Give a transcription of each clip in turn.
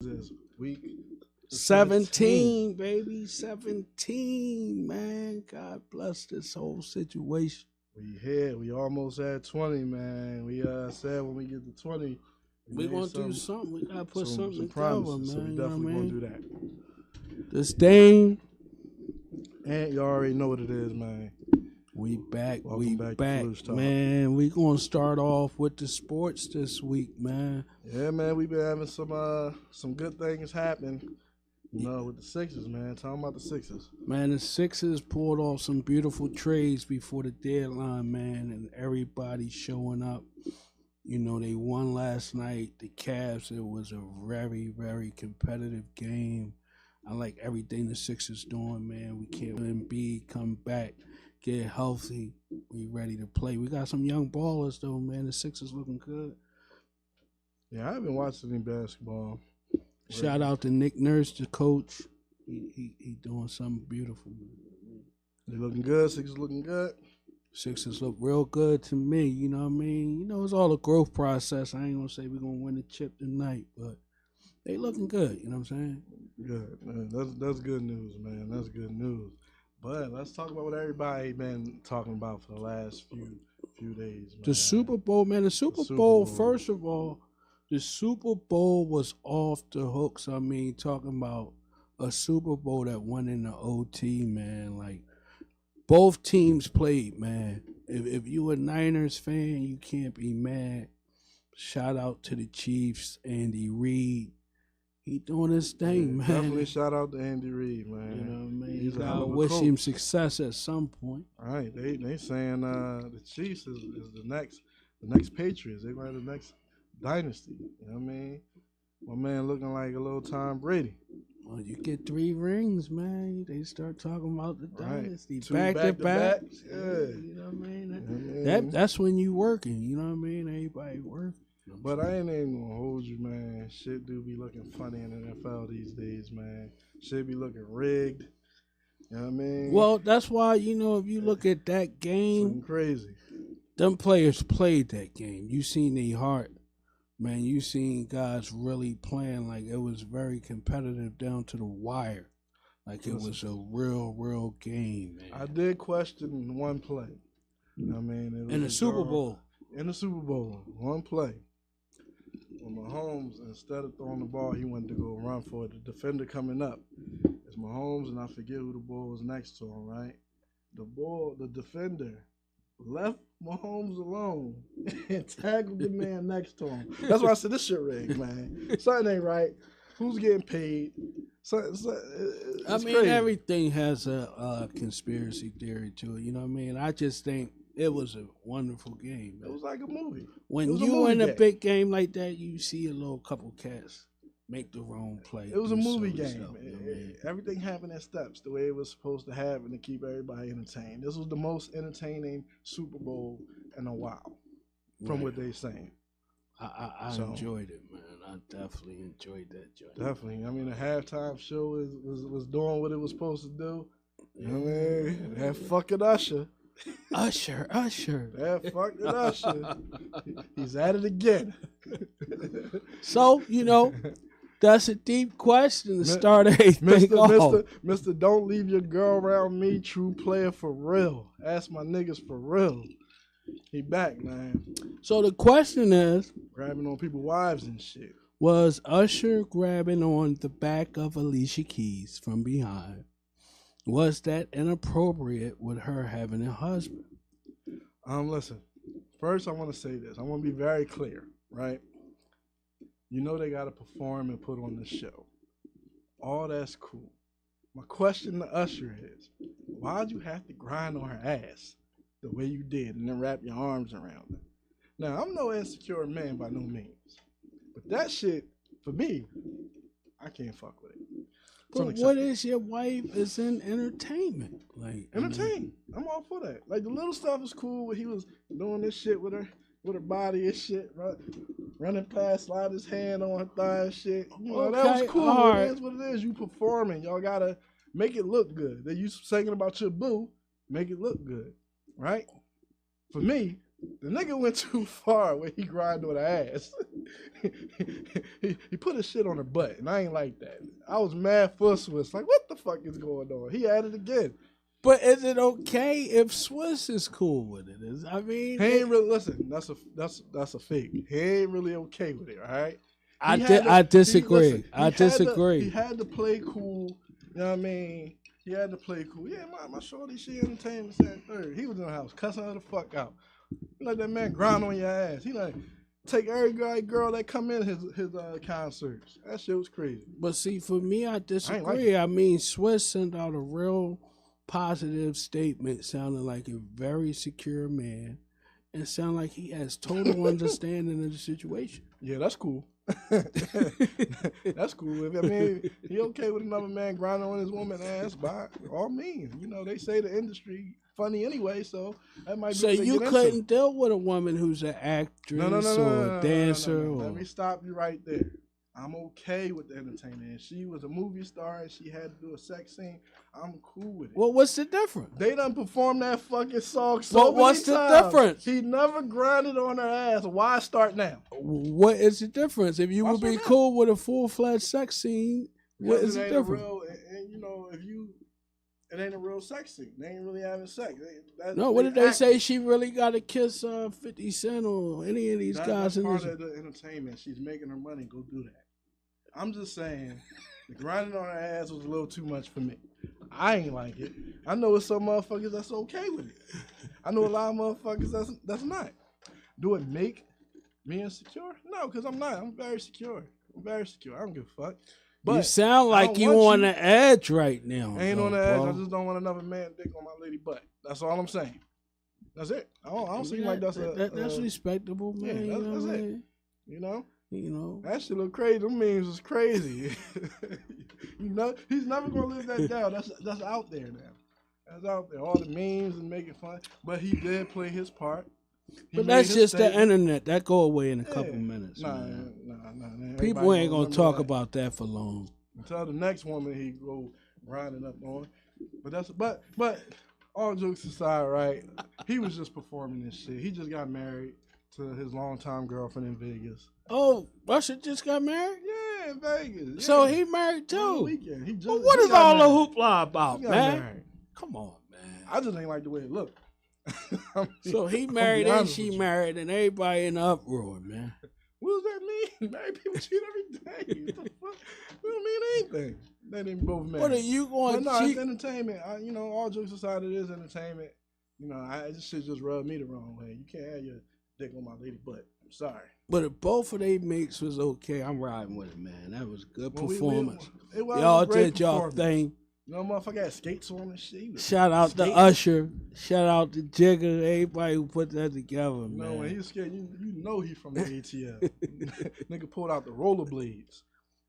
This week 17, baby. 17, man. God bless this whole situation. We here. We almost at 20, man. We said when we get to 20, we gonna do something. We gotta put something together, promises, man. So we definitely gonna do that. This thing. And you already know what it is, man. We back. Welcome back to Filoosh Talk. Man. We gonna start off with the sports this week, man. Yeah, man. We've been having some good things happen. You know, with the Sixers, man. Talking about the Sixers. Man, the Sixers pulled off some beautiful trades before the deadline, man, and everybody showing up. You know, they won last night. The Cavs, it was a very, very competitive game. I like everything the Sixers doing, man. We can't let Embiid come back, get healthy. We ready to play. We got some young ballers, though, man. The Sixers looking good. Yeah, I haven't watched any basketball. Shout out to Nick Nurse, the coach. He doing something beautiful. They looking good. Sixers looking good. Sixers look real good to me. You know what I mean? You know, it's all a growth process. I ain't gonna say we're gonna win the chip tonight, but they looking good. You know what I'm saying? Good, man. That's good news, man. That's good news. But let's talk about what everybody been talking about for the last few days, man. The Super Bowl, man. The Super Bowl, first of all, the Super Bowl was off the hooks. I mean, talking about a Super Bowl that went in the OT, man. Like, both teams played, man. If you a Niners fan, you can't be mad. Shout out to the Chiefs, Andy Reid. He doing his thing, man. Definitely shout out to Andy Reid, man. You know what I mean? He's you gotta wish him success at some point. All right, they saying the Chiefs is the next Patriots. They're going to the next dynasty. You know what I mean? My man looking like a little Tom Brady. Well, you get 3 rings, man. They start talking about the dynasty. 2 back to back. Yeah. You know what I mean? That's when you working. You know what I mean? Everybody working. But I ain't even gonna hold you, man. Shit do be looking funny in the NFL these days, man. Shit be looking rigged. You know what I mean? Well, that's why, you know, if you look at that game, crazy. Them players played that game. You seen their heart. Man, you seen guys really playing like it was very competitive down to the wire. Like it was a real game, man. I did question one play. You know what I mean? It was in the Super Bowl. In the Super Bowl, one play. When Mahomes, instead of throwing the ball, he wanted to go run for it. The defender coming up. It's Mahomes, and I forget who the ball was next to him, right? The defender left Mahomes alone and tackled the man next to him. That's why I said this shit rigged, man. Something ain't right. Who's getting paid? I mean, crazy. Everything has a conspiracy theory to it. You know what I mean? I just think it was a wonderful game, man. It was like a movie. When you in a big game like that, you see a little couple cats make the wrong play. It was a movie game. Everything happened in steps, the way it was supposed to happen to keep everybody entertained. This was the most entertaining Super Bowl in a while, from what they're saying. I enjoyed it, man. I definitely enjoyed that joint. Definitely. I mean, the halftime show was doing what it was supposed to do. You know what I mean? That fucking Usher. Usher. That fucking Usher. He's at it again. So, you know, that's a deep question to start everything off. Mr. Don't leave your girl around me, true player for real. Ask my niggas for real. He back, man. So the question is, grabbing on people's wives and shit. Was Usher grabbing on the back of Alicia Keys from behind? Was that inappropriate with her having a husband? Listen. First, I want to say this. I want to be very clear, right? You know they got to perform and put on the show. All that's cool. My question to Usher is, why'd you have to grind on her ass the way you did and then wrap your arms around her? Now, I'm no insecure man by no means. But that shit, for me, I can't fuck with it. But what is your wife is in entertainment? Like entertain. I'm all for that. Like the little stuff is cool when he was doing this shit with her body and shit, right? Running past, slide his hand on her thigh and shit. You know, that was cool. Right. It is what it is. You performing. Y'all gotta make it look good. That you singing about your boo, make it look good. Right? For me, The nigga went too far when he grind on her ass. he put his shit on her butt, and I ain't like that. I was mad for Swiss. Like, what the fuck is going on? He had it again. But is it okay if Swiss is cool with it? He ain't really listen. That's a fake. He ain't really okay with it. All right. I disagree. I disagree. He had to play cool. You know what I mean? He had to play cool. Yeah, my shorty, she entertained the same third. He was in the house cussing her the fuck out. You let that man grind on your ass. He like take every girl that come in his concerts. That shit was crazy. But see, for me, I disagree. I mean, Swiss sent out a real positive statement, sounding like a very secure man, and sound like he has total understanding of the situation. Yeah, that's cool. That's cool. I mean, he okay with another man grinding on his woman ass by all means. You know, they say the industry funny anyway, so that might be. So you couldn't deal with a woman who's an actress or a dancer. No. Let me stop you right there. I'm okay with the entertainment. If she was a movie star and she had to do a sex scene, I'm cool with it. Well, what's the difference? They done performed that fucking song so many what's times. The difference? He never grinded on her ass. Why start now? What is the difference? If you would be cool with a full-fledged sex scene, what is the difference? And you know, it ain't a real sex scene. They ain't really having sex. What did they say? She really got to kiss 50 Cent or any of these guys? That's part of the entertainment. She's making her money. Go do that. I'm just saying, the grinding on her ass was a little too much for me. I ain't like it. I know it's some motherfuckers that's okay with it. I know a lot of motherfuckers that's not. Do it make me insecure? No, because I'm not. I'm very secure. I don't give a fuck. But you sound like you on the edge right now. I ain't on the edge. I just don't want another man dick on my lady butt. That's all I'm saying. That's it. I don't seem like that's respectable, man. Yeah, that's it. You know? You know, that shit look crazy. Them memes was crazy. You know, he's never gonna live that down. That's out there now. That's out there. All the memes and making fun. But he did play his part. But that's just the internet. That go away in a couple minutes. Nah. People ain't gonna talk about that for long. Until the next woman he go grinding up on. But all jokes aside, right? He was just performing this shit. He just got married to his longtime girlfriend in Vegas. Oh, Russia just got married? Yeah, in Vegas. Yeah. So he married too. Weekend. Well, what is all the hoopla about, man? Married. Come on, man. I just ain't like the way it looked. So he married and she married and everybody in the uproar, man. What does that mean? Married people cheat every day. What the fuck? We don't mean anything. They didn't both marry. What are you going to cheat? It's entertainment. All jokes aside, it is entertainment. This shit just rubbed me the wrong way. You can't have your dick on my lady butt. I'm sorry. But if both of their mates was okay, I'm riding with it, man. That was good performance. Y'all did y'all thing. Motherfucker had skates on and shit. Shout out to Usher. Shout out to Jigga. Everybody who put that together, man. No, when he was scared, you know he from the ATL. Nigga pulled out the rollerblades.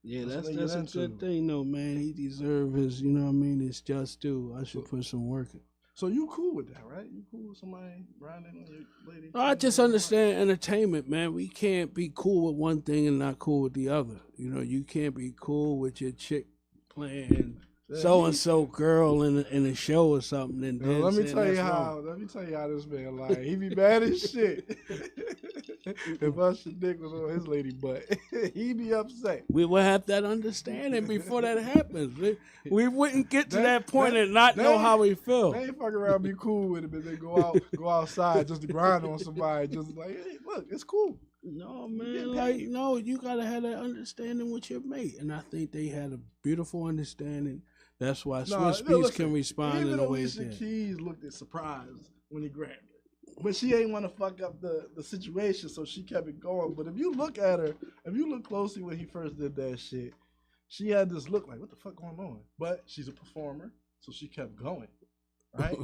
Yeah, that's a good thing, though, man. He deserves his, his just due. I should put some work in. So you cool with that, right? You cool with somebody grinding on your lady? I just understand entertainment, man. We can't be cool with one thing and not cool with the other. You can't be cool with your chick playing so-and-so girl in a show or something. And then let me tell you how this man like. He be bad as shit. If Usher dick was on his lady butt, he be upset. We would have that understanding before that happens. We wouldn't get to that point and not know how we feel. They ain't fucking around, be cool with it, but they go outside just to grind on somebody, just like, hey, look, it's cool. No, man, you gotta have that understanding with your mate, and I think they had a beautiful understanding. That's why Swiss Beats can respond in a way that. Alicia Keys looked surprised when he grabbed her, but she ain't want to fuck up the situation, so she kept it going. But if you look at her, if you look closely when he first did that shit, she had this look like, what the fuck going on? But she's a performer, so she kept going. Right?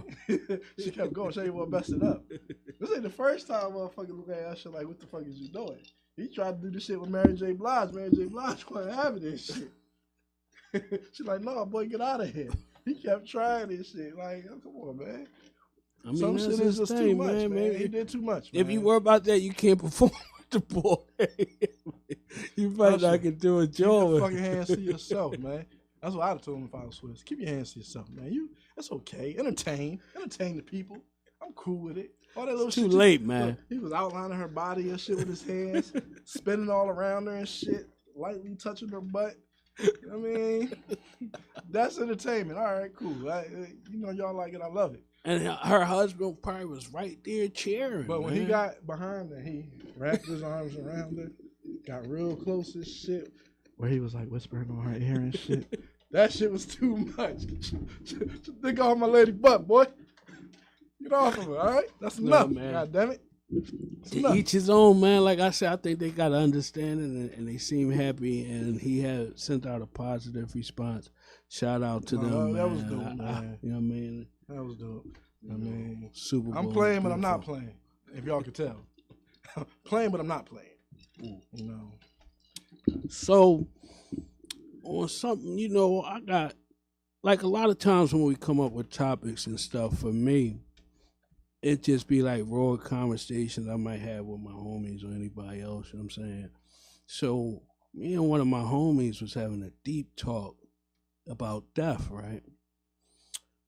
She kept going. She ain't want to mess it up. This ain't the first time motherfucker look at Usher like, what the fuck is you doing? He tried to do this shit with Mary J. Blige. Mary J. Blige wasn't having this shit. She's like, no, boy, get out of here. He kept trying this shit. Like, oh, come on, man. I mean, some shit is just too much, man. He did too much, man. If you worry about that, you can't perform with the boy. You might not can do a job. Keep your fucking hands to yourself, man. That's what I'd have told him if I was Swiss. Keep your hands to yourself, man. It's okay. Entertain the people. I'm cool with it. All that It's little too shit. late, man. Look, he was outlining her body and shit with his hands, spinning all around her and shit, lightly touching her butt. I mean, that's entertainment. All right, cool. Y'all like it. I love it. And her husband probably was right there cheering. But when man. he got behind her, he wrapped his arms around her, got real close as shit, where he was like whispering on her ear and shit. That shit was too much. Think off my lady butt, boy. Get off of her, all right? That's enough, man. God damn it. To each his own, man. Like I said, I think they got to understand it, and they seem happy, and he had sent out a positive response. Shout out to them, That man. was dope, man. You know what I mean? That was dope. I mean, Super Bowl. I'm playing, but I'm not playing, if y'all could tell. Playing, but I'm not playing. You know. So, on something, I got, like a lot of times when we come up with topics and stuff, for me, it just be like raw conversations I might have with my homies or anybody else, you know what I'm saying? So, me and one of my homies was having a deep talk about death, right?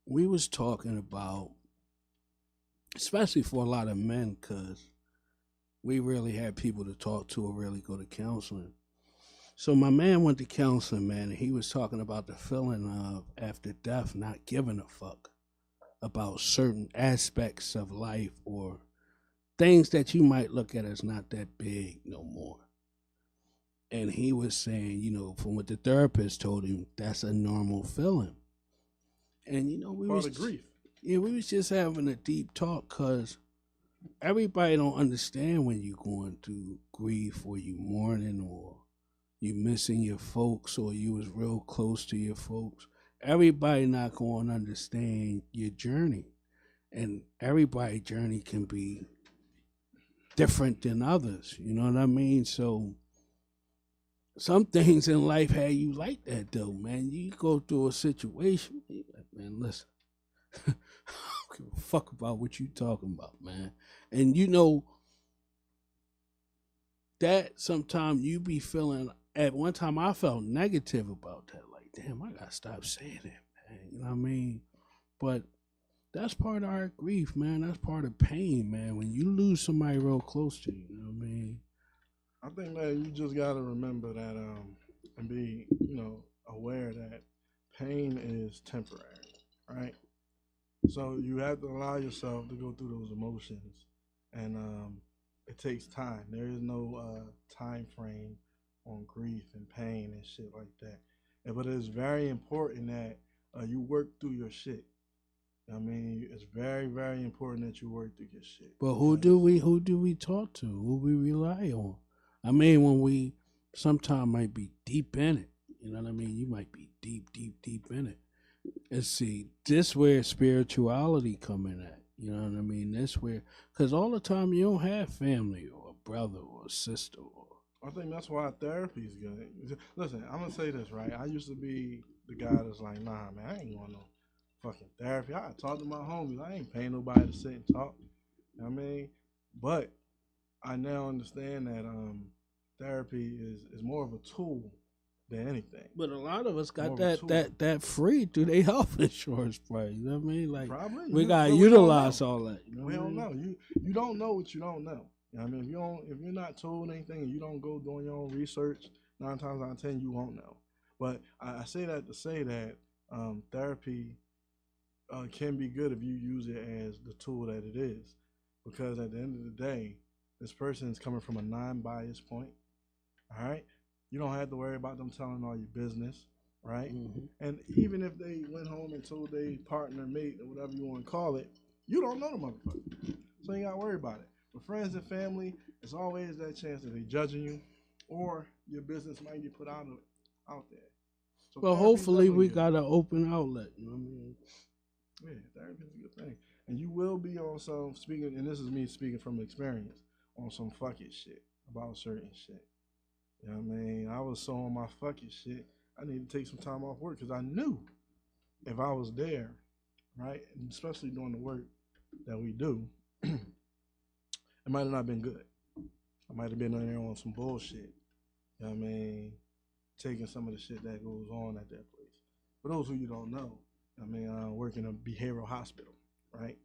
We was talking about, especially for a lot of men, because we really had people to talk to or really go to counseling. So my man went to counseling, man, and he was talking about the feeling of, after death, not giving a fuck about certain aspects of life or things that you might look at as not that big no more. And he was saying, from what the therapist told him, that's a normal feeling. And we was grief. Yeah, we was just having a deep talk because everybody don't understand when you're going through grief or you mourning or you missing your folks or you was real close to your folks. Everybody not going to understand your journey. And everybody's journey can be different than others. You know what I mean? So some things in life have you like that, though, man. You go through a situation, man, listen. I don't give a fuck about what you talking about, man. And that sometimes you be feeling, at one time I felt negative about that. Like, damn, I gotta stop saying that, man. You know what I mean? But that's part of our grief, man. That's part of pain, man. When you lose somebody real close to you, you know what I mean? I think that you just gotta remember that and be, aware that pain is temporary, right? So you have to allow yourself to go through those emotions, and it takes time. There is no time frame on grief and pain and shit like that. But it's very important that you work through your shit. I mean, it's very, very important that you work through your shit. But who do we talk to? Who we rely on? I mean, when we sometimes might be deep in it, you know what I mean? You might be deep in it. And see, this where spirituality come in at. You know what I mean? This where, because all the time you don't have family or a brother or a sister. I think that's why therapy is good. Listen, I'm going to say this, right? I used to be the guy that's like, nah, man, I ain't going no fucking therapy. I talk to my homies. I ain't paying nobody to sit and talk. You know what I mean? But I now understand that therapy is more of a tool than anything. But a lot of us got that free through their health insurance price. You know what I mean? Like, probably we gotta utilize all that. You know we don't know. You don't know what you don't know. You know what I mean? If you're not told anything and you don't go doing your own research, 9 times out of 10 you won't know. But I say that to say that therapy can be good if you use it as the tool that it is, because at the end of the day, this person is coming from a non-biased point. All right. You don't have to worry about them telling all your business, right? Mm-hmm. And even if they went home and told their partner, mate, or whatever you want to call it, you don't know the motherfucker. So you got to worry about it. With friends and family, there's always that chance that they're judging you or your business might get put out there. So well, hopefully we got an open outlet. You know what I mean? Yeah, therapy is a good thing. And you will be on some, speaking, and this is me speaking from experience, on some fucking shit about certain shit. You know what I mean? I was so on my fucking shit, I need to take some time off work because I knew if I was there, right, and especially doing the work that we do, it might have not been good. I might have been on there on some bullshit. You know what I mean? Taking some of the shit that goes on at that place. For those who you don't know, I mean, I work in a behavioral hospital, right?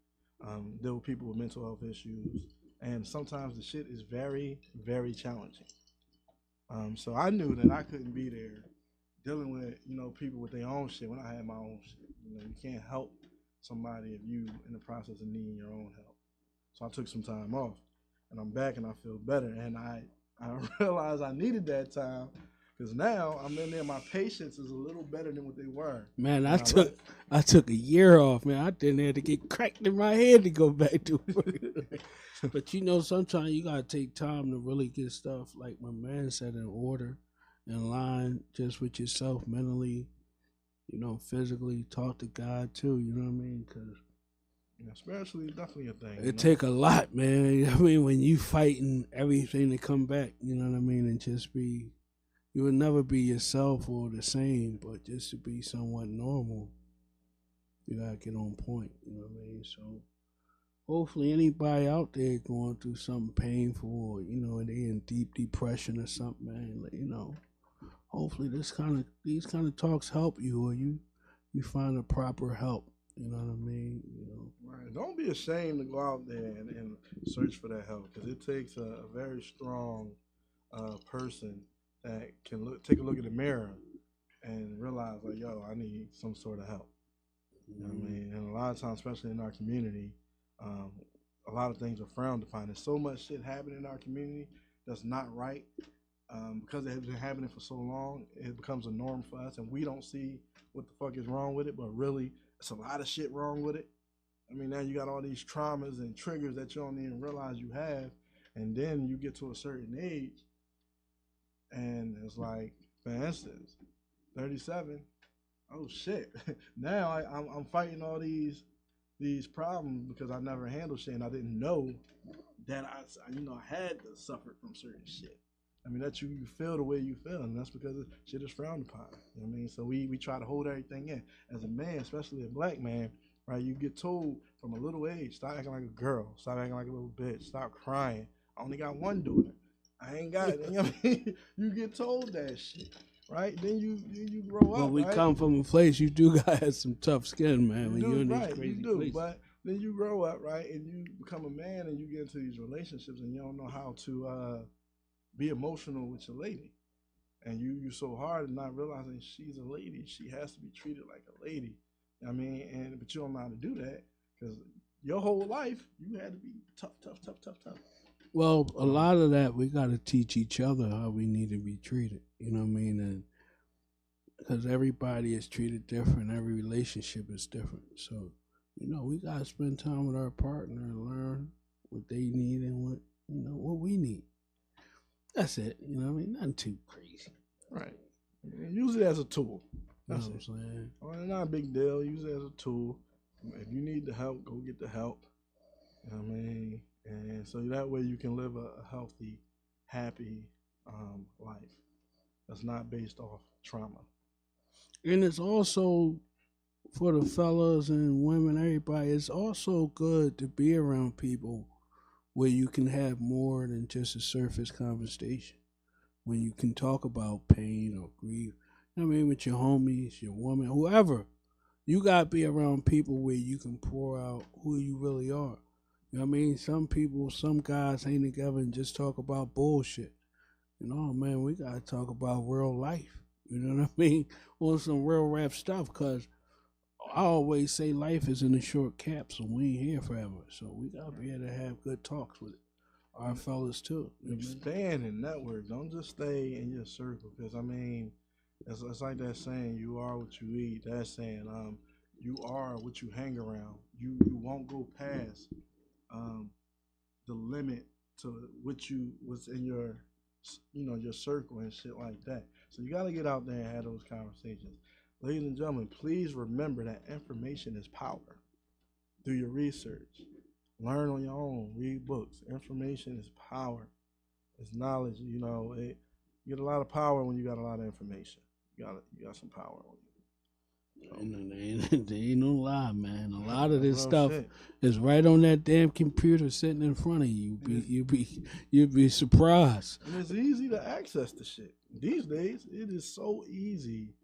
deal with people with mental health issues, and sometimes the shit is very, very challenging. So I knew that I couldn't be there dealing with people with their own shit when I had my own shit. You can't help somebody if you in the process of needing your own help. So I took some time off, and I'm back, and I feel better. And I realized I needed that time because now I'm in there. My patience is a little better than what they were. Man, I took a year off, man. I didn't have to get cracked in my head to go back to work. But sometimes you gotta take time to really get stuff, like my man said, in order, in line, just with yourself mentally, physically. Talk to God too. You know what I mean? Because spiritually, definitely a thing. It take a lot, man. I mean, when you fighting everything to come back, you know what I mean, and just be, you will never be yourself or the same, but just to be somewhat normal, you gotta get on point. You know what I mean? So hopefully, anybody out there going through something painful, or they in deep depression or something, man, hopefully these kind of talks help you, or you find a proper help. You know what I mean? Right. Don't be ashamed to go out there and search for that help, because it takes a very strong person that can take a look in the mirror and realize, like, yo, I need some sort of help. You know what I mean? And a lot of times, especially in our community, a lot of things are frowned upon. There's so much shit happening in our community that's not right. Because it has been happening for so long, it becomes a norm for us, and we don't see what the fuck is wrong with it, but really, it's a lot of shit wrong with it. I mean, now you got all these traumas and triggers that you don't even realize you have, and then you get to a certain age, and it's like, for instance, 37. Oh shit! Now I'm fighting all these problems because I never handled shit, and I didn't know that I had to suffer from certain shit. I mean, that you feel the way you feel, and that's because shit is frowned upon. You know what I mean? So we try to hold everything in. As a man, especially a black man, right, you get told from a little age, stop acting like a girl, stop acting like a little bitch, stop crying. I only got one daughter. I ain't got it. You know what I mean? You get told that shit, right? Then you grow up, But we right? come from a place, you do have some tough skin, man, when you're in these crazy places. But then you grow up, right, and you become a man, and you get into these relationships, and you don't know how to be emotional with your lady, and you so hard and not realizing she's a lady. She has to be treated like a lady. I mean, but you don't know how to do that because your whole life you had to be tough. Well, a lot of that we got to teach each other how we need to be treated. You know what I mean? And because everybody is treated different, every relationship is different. So, we got to spend time with our partner and learn what they need and what we need. That's it. You know what I mean? Nothing too crazy. Right. Use it as a tool. That's what I'm saying. Well, it's not a big deal. Use it as a tool. If you need the help, go get the help. You know what I mean? And so that way you can live a healthy, happy life that's not based off trauma. And it's also, for the fellas and women, everybody, it's also good to be around people where you can have more than just a surface conversation, when you can talk about pain or grief. I mean, with your homies, your woman, whoever. You got to be around people where you can pour out who you really are. You know what I mean? Some guys hang together and just talk about bullshit. Man, we got to talk about real life. You know what I mean? On some real rap stuff, because I always say life is in a short capsule. We ain't here forever. So we got to be able to have good talks with our fellas too. Expand and network. Don't just stay in your circle. Because, I mean, it's like that saying, you are what you eat. That saying, you are what you hang around. You won't go past the limit to what's in your your circle and shit like that. So you got to get out there and have those conversations. Ladies and gentlemen, please remember that information is power. Do your research. Learn on your own. Read books. Information is power. It's knowledge. You get a lot of power when you got a lot of information. You got some power on you. There ain't no lie, man. A lot of this stuff is right on that damn computer sitting in front of you. You'd be surprised. And it's easy to access the shit. These days, it is so easy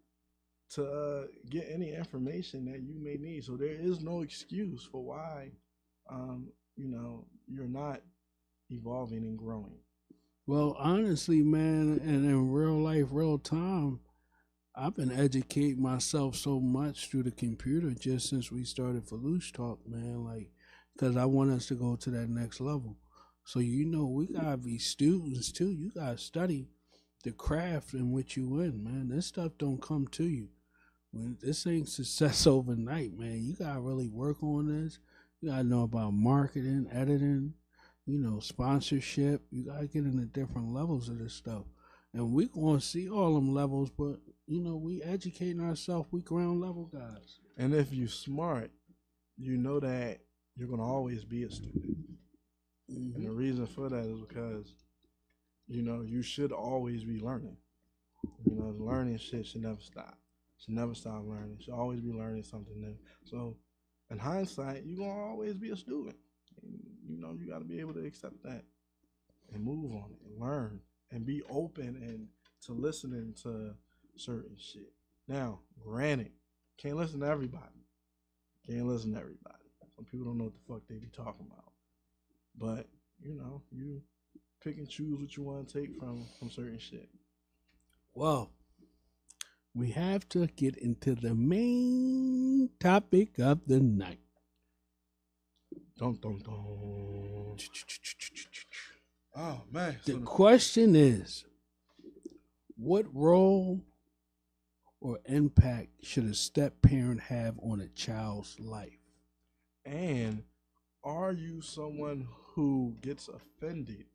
to get any information that you may need. So there is no excuse for why you're not evolving and growing. Well, honestly, man, and in real life, real time, I've been educating myself so much through the computer just since we started Filoosh Talk, man. Like, because I want us to go to that next level. So, we gotta be students too. You gotta study the craft in which you in, man. This stuff don't come to you. When this ain't success overnight, man. You gotta really work on this. You gotta know about marketing, editing, sponsorship. You gotta get into different levels of this stuff. And we gonna see all them levels, but we educating ourselves, we ground level guys. And if you smart, you know that you're gonna always be a student. Mm-hmm. And the reason for that is because you should always be learning. Learning shit should never stop. Should never stop learning. Should always be learning something new. So, in hindsight, you're gonna always be a student. And, you got to be able to accept that and move on it and learn and be open and to listening to certain shit. Now, granted, can't listen to everybody. Some people don't know what the fuck they be talking about. But you pick and choose what you want to take from certain shit. Well, we have to get into the main topic of the night. Dun, dun, dun. Oh, man. The question is, what role or impact should a step-parent have on a child's life? And are you someone who gets offended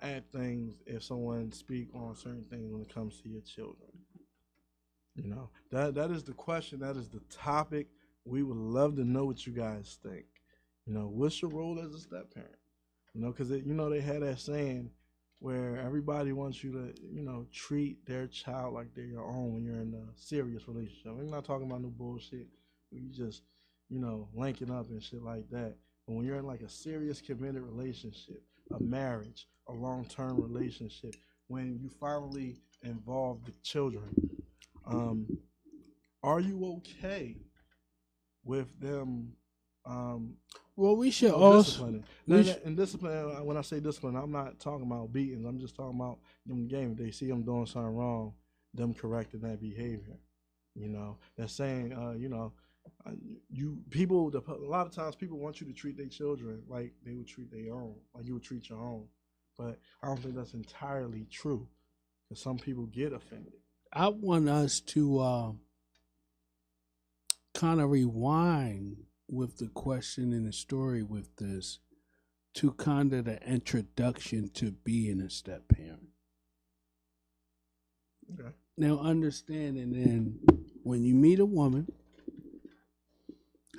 at things if someone speak on certain things when it comes to your children? That is the question. That is the topic. We would love to know what you guys think. What's your role as a step parent? Because they had that saying where everybody wants you to treat their child like they're your own when you're in a serious relationship. We're not talking about no bullshit where you just linking up and shit like that. But when you're in like a serious committed relationship, a marriage, a long-term relationship, when you finally involve the children, are you okay with them? Well, we should also discipline. And discipline. When I say discipline, I'm not talking about beatings. I'm just talking about them game. If they see them doing something wrong, them correcting that behavior. They're saying, a lot of times people want you to treat their children like they would treat their own, like you would treat your own. But I don't think that's entirely true, because some people get offended. I want us to kind of rewind with the question and the story with this to kind of the introduction to being a step parent. Okay. Now, understanding then when you meet a woman,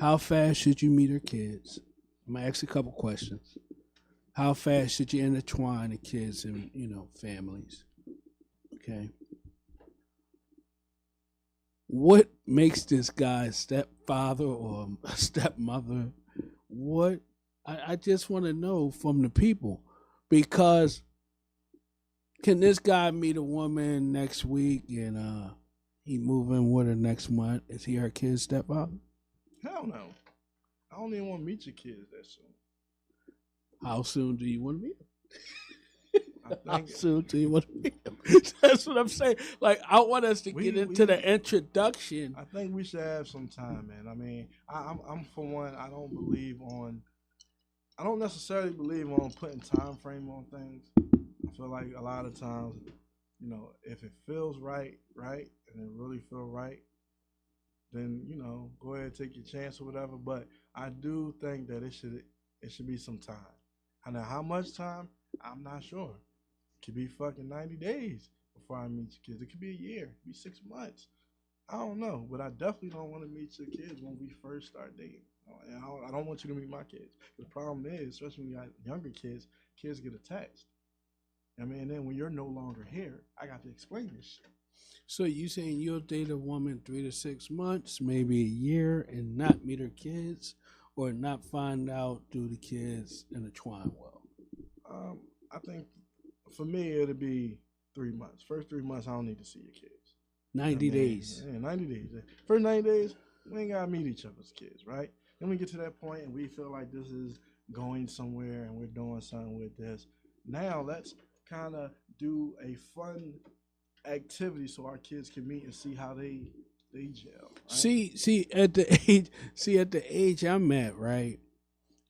how fast should you meet her kids? I'm gonna ask a couple questions. How fast should you intertwine the kids and families? Okay. What makes this guy a stepfather or a stepmother? I just want to know from the people, because can this guy meet a woman next week and he move in with her next month? Is he her kid's stepfather? Hell no. I don't even want to meet your kids that soon. How soon do you want to meet them? How soon do you want to meet them? That's what I'm saying. Like, I want us to get into the introduction. I think we should have some time, man. I mean, I'm for one, I don't necessarily believe on putting time frame on things. I feel like a lot of times, if it feels right, and it really feel right, then go ahead and take your chance or whatever. But I do think that it should be some time. I know how much time, I'm not sure. It could be fucking 90 days before I meet your kids. It could be a year. It could be 6 months. I don't know, but I definitely don't want to meet your kids when we first start dating. I don't want you to meet my kids. The problem is, especially when you got younger kids get attached. I mean, and then when you're no longer here, I got to explain this shit. So you saying you'll date a woman 3 to 6 months, maybe a year, and not meet her kids, or not find out do the kids intertwine well? I think for me it'll be 3 months. First 3 months, I don't need to see your kids. 90 days. Yeah, 90 days. First 90 days, we ain't gotta meet each other's kids, right? then we get to that point and we feel like this is going somewhere and we're doing something with this. Now let's kind of do a fun activity so our kids can meet and see how they gel. Right? At the age I'm at, right?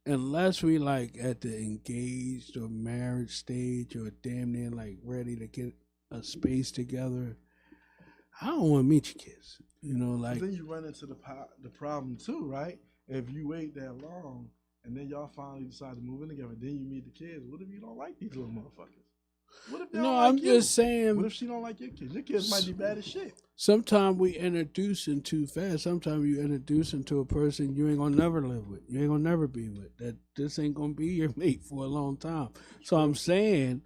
Unless we like at the engaged or marriage stage or damn near like ready to get a space together, I don't want to meet your kids. You know, like then you run into the problem too, right? If you wait that long and then y'all finally decide to move in together, then you meet the kids. What if you don't like these little motherfuckers? What if they don't like I'm you? just saying. What if she don't like your kids? Your kids might be bad as shit. Sometimes we introducing too fast. Sometimes you introducing to a person you ain't gonna never live with. You ain't gonna never be with. That this ain't gonna be your mate for a long time. So I'm saying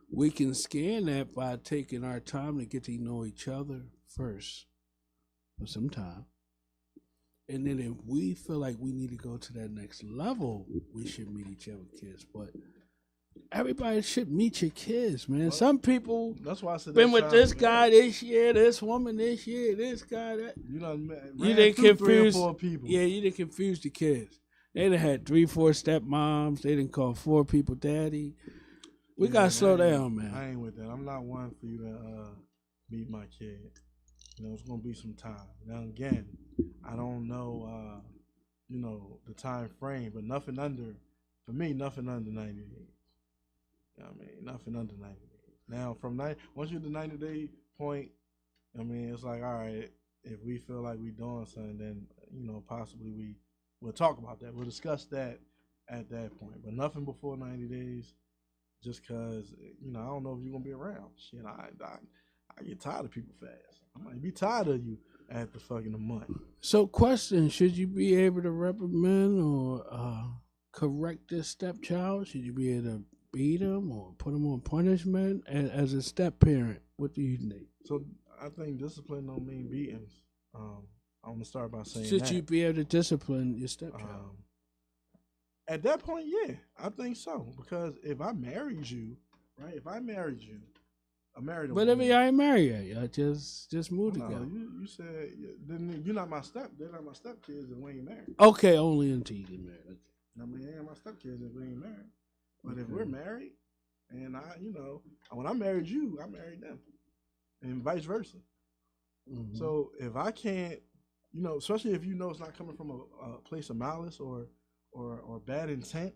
we can scan that by taking our time to get to know each other first for some time. And then if we feel like we need to go to that next level, we should meet each other's kids. But everybody should meet your kids, man. Well, some people that's why I said been with this guy this year, this woman this year, this guy that. You didn't confuse 3 or 4 people. Yeah, you didn't confuse the kids. They done had 3, 4 stepmoms. They didn't call 4 people daddy. We gotta slow down, man. I ain't with that. I'm not one for you to meet my kid. You know, it's gonna be some time. Now again, I don't know, the time frame, but nothing under 90 days. I mean, nothing under 90 days. Now, once you're at the 90-day point, I mean, it's like, all right, if we feel like we're doing something, then, possibly we'll talk about that. We'll discuss that at that point. But nothing before 90 days, just because, I don't know if you're going to be around. Shit, I get tired of people fast. I might be tired of you after fucking a month. So, question, should you be able to reprimand or correct this stepchild? Should you be able to beat him or put him on punishment? And as a step parent, what do you think? So I think discipline don't mean beatings. I'm gonna start by saying should you be able to discipline your stepchild? At that point, yeah, I think so. Because if I married you, right? If I married you, I married a but woman. If I ain't married yet, I just moved together. You said then you're not my they're not my stepkids if we ain't married. Okay, only until you get married. Okay. I mean, they ain't my stepkids if we ain't married. But if we're married, and when I married you, I married them, and vice versa. Mm-hmm. So if I can't, especially if it's not coming from a place of malice or bad intent,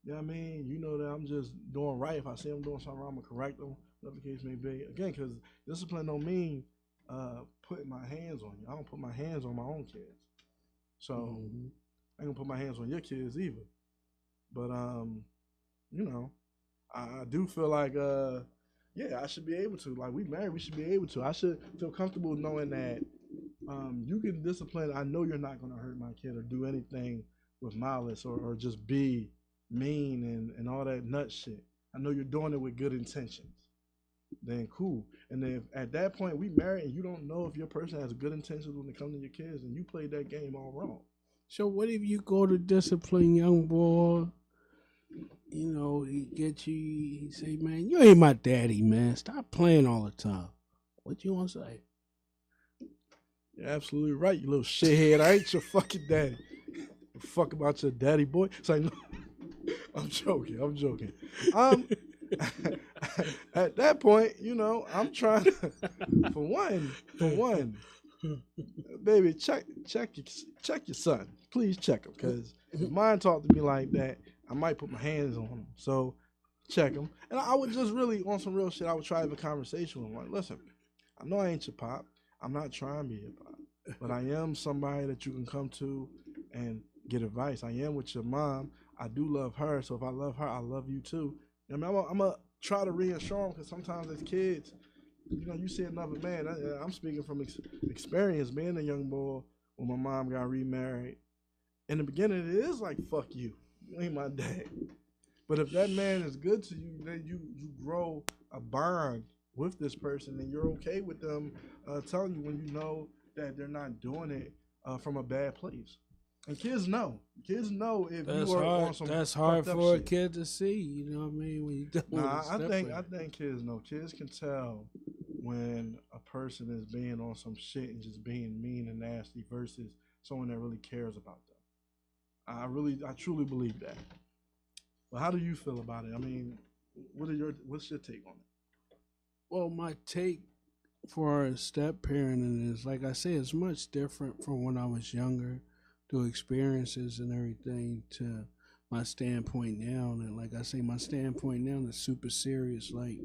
you know what I mean? You know that I'm just doing right. If I see them doing something wrong, I'm gonna correct them, whatever the case may be. Again, because discipline don't mean putting my hands on you. I don't put my hands on my own kids, so I ain't gonna put my hands on your kids either. But I do feel like, I should be able to. Like, we married, we should be able to. I should feel comfortable knowing that you can discipline. I know you're not going to hurt my kid or do anything with malice or just be mean and all that nut shit. I know you're doing it with good intentions. Then cool. And then if at that point we married and you don't know if your person has good intentions when it comes to your kids, and you played that game all wrong. So what if you go to discipline young boy? He get you, he say, man, you ain't my daddy, man. Stop playing all the time. What you want to say? You're absolutely right, you little shithead. I ain't your fucking daddy. Fuck about your daddy, boy. It's like, no. I'm joking. At that point, I'm trying to, for one, baby, check your son. Please check him, because if mine talk to me like that, I might put my hands on him. So check him. And I would just really, on some real shit, I would try to have a conversation with him. Like, listen, I know I ain't your pop. I'm not trying to be your pop. But I am somebody that you can come to and get advice. I am with your mom. I do love her. So if I love her, I love you too. I'm going to try to reassure them, because sometimes as kids, you see another man. I'm speaking from experience, being a young boy when my mom got remarried. In the beginning, it is like, fuck you. You ain't my dad. But if that man is good to you, then you grow a bond with this person, and you're okay with them telling you when you know that they're not doing it from a bad place. And kids know. Kids know if that's you are hard. on some. That's hard for a kid to see. You know what I mean? When you don't. I think kids know. Kids can tell when a person is being on some shit and just being mean and nasty versus someone that really cares about them. I truly believe that. But how do you feel about it? I mean, what's your take on it? Well, my take for step parenting is, like I say, it's much different from when I was younger, through experiences and everything, to my standpoint now. And like I say, my standpoint now is super serious. Like,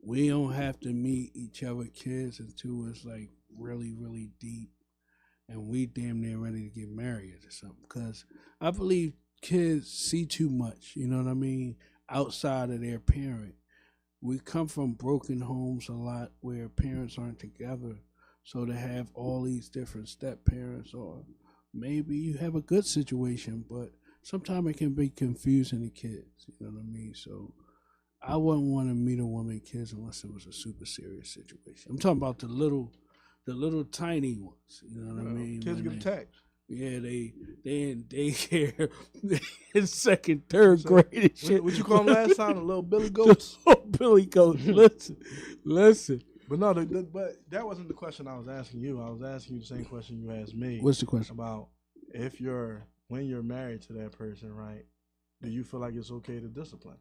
we don't have to meet each other kids until it's like really, really deep, and we damn near ready to get married or something. Because I believe kids see too much, you know what I mean, outside of their parent. We come from broken homes a lot where parents aren't together. So to have all these different step parents, or maybe you have a good situation, but sometimes it can be confusing to kids. You know what I mean? So I wouldn't want to meet a woman and kids unless it was a super serious situation. I'm talking about the little tiny ones. You know what I mean? Kids get attacked. Yeah, they in daycare, in second, third grade and shit. What you call them last time? The little Billy Goats. Billy Goats. Listen. But no, but that wasn't the question I was asking you. I was asking you the same question you asked me. What's the question? About when you're married to that person, right? Do you feel like it's okay to discipline?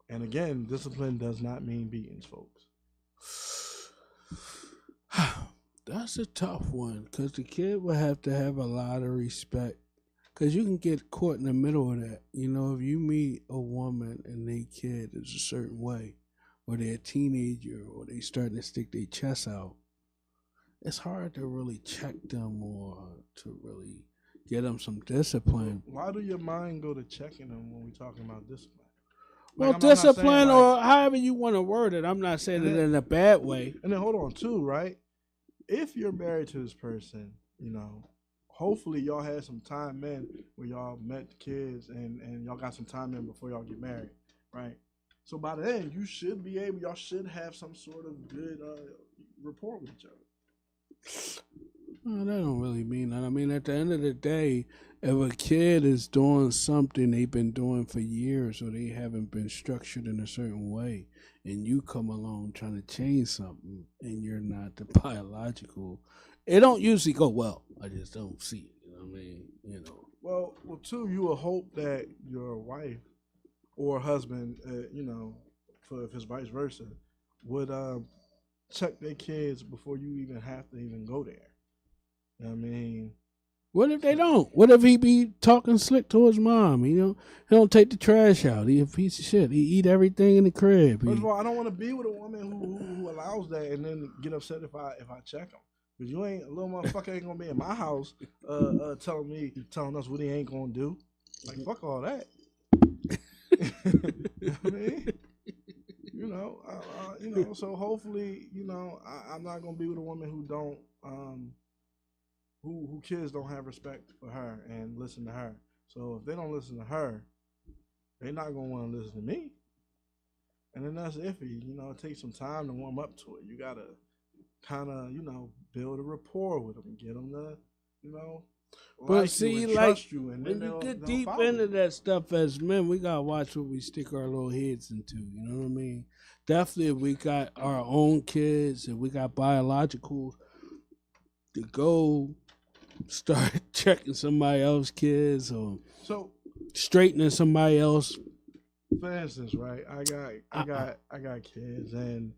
And again, discipline does not mean beatings, folks. That's a tough one, because the kid would have to have a lot of respect, because you can get caught in the middle of that. You know, if you meet a woman and they kid is a certain way, or they're a teenager, or they starting to stick their chest out, it's hard to really check them or to really get them some discipline. Why do your mind go to checking them when we're talking about discipline? Well, discipline, or however you want to word it. I'm not saying it in a bad way. And then hold on, too, right? If you're married to this person, you know, hopefully y'all had some time in where y'all met the kids and y'all got some time in before y'all get married, right? So by then, y'all should have some sort of good rapport with each other. Well, that don't really mean that. I mean, at the end of the day, if a kid is doing something they've been doing for years, or they haven't been structured in a certain way, and you come along trying to change something, and you're not the biological, it don't usually go well. I just don't see it. You know what I mean? You know. Well, too, you will hope that your wife or husband, you know, for if it's vice versa, would check their kids before you even have to even go there. You know what I mean? What if they don't? What if he be talking slick to his mom? You know, he don't take the trash out. He a piece of shit. He eat everything in the crib. First of all, I don't want to be with a woman who allows that and then get upset if I check him. Because you ain't, a little motherfucker ain't gonna be in my house telling us what he ain't gonna do. Like, fuck all that. You know what I mean? You know, so hopefully, you know, I'm not gonna be with a woman who don't who kids don't have respect for her and listen to her. So if they don't listen to her, they're not gonna want to listen to me. And then that's iffy. You know, it takes some time to warm up to it. You gotta kind of, you know, build a rapport with them, get them to, you know. But see, like, you, and when you get deep into that stuff as men, we gotta watch what we stick our little heads into. You know what I mean? Definitely, if we got our own kids and we got biological, to go start checking somebody else's kids or straightening somebody else. For instance, right? I got kids, and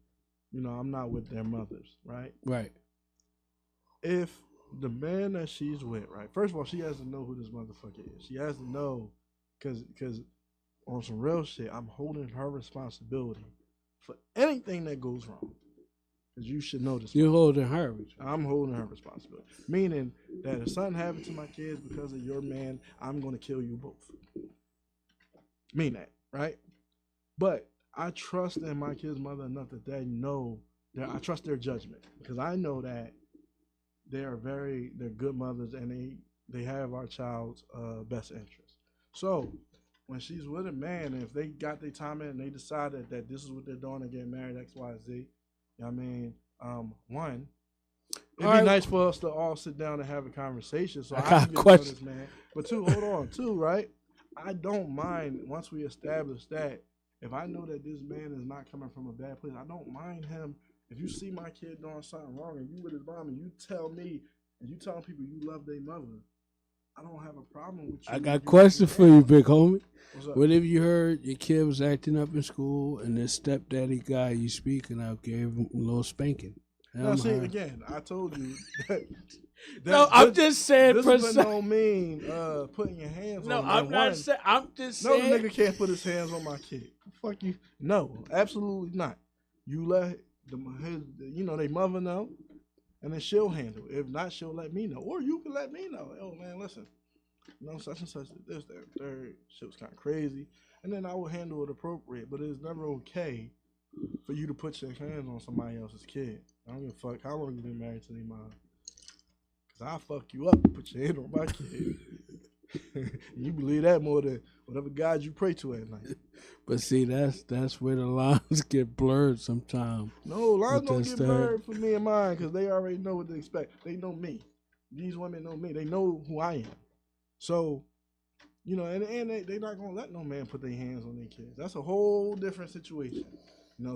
you know I'm not with their mothers, right? Right. If the man that she's with, right? First of all, she has to know who this motherfucker is. She has to know, because on some real shit, I'm holding her responsibility for anything that goes wrong. Because you should know this. You're holding her. I'm holding her responsibility. Meaning that if something happens to my kids because of your man, I'm going to kill you both. Mean that, right? But I trust in my kid's mother enough that they know that I trust their judgment. Because I know that they're good mothers, and they have our child's best interest. So when she's with a man, and if they got their time in and they decided that this is what they're doing and getting married, X, Y, Z, you know what I mean, one, it'd be nice for us to all sit down and have a conversation. So I can get to know this man. But two, hold on, two, right? I don't mind once we establish that. If I know that this man is not coming from a bad place, I don't mind him. If you see my kid doing something wrong and you with his mom and you tell me and you tell people you love their mother, I don't have a problem with you. I got a question for you, big homie. What's up? What if you heard your kid was acting up in school and this stepdaddy guy you speaking of gave him a little spanking? Now, see, again, I told you that no, I'm just saying. Discipline don't mean putting your hands on. No, them. I'm not saying. I'm just saying. No, the nigga can't put his hands on my kid. Fuck you. No, absolutely not. You let their mother know, and then she'll handle it. If not, she'll let me know, or you can let me know. Oh man, listen, such and such, this, that, third. Shit was kind of crazy, and then I will handle it appropriate. But it's never okay for you to put your hands on somebody else's kid. I don't give a fuck how long you been married to their mom. Cause I'll fuck you up and put your hand on my kid. You believe that more than whatever God you pray to at night. But see, that's where the lines get blurred sometimes. No, lines don't get blurred for me and mine because they already know what they expect. They know me. These women know me. They know who I am. So, and they not going to let no man put their hands on their kids. That's a whole different situation.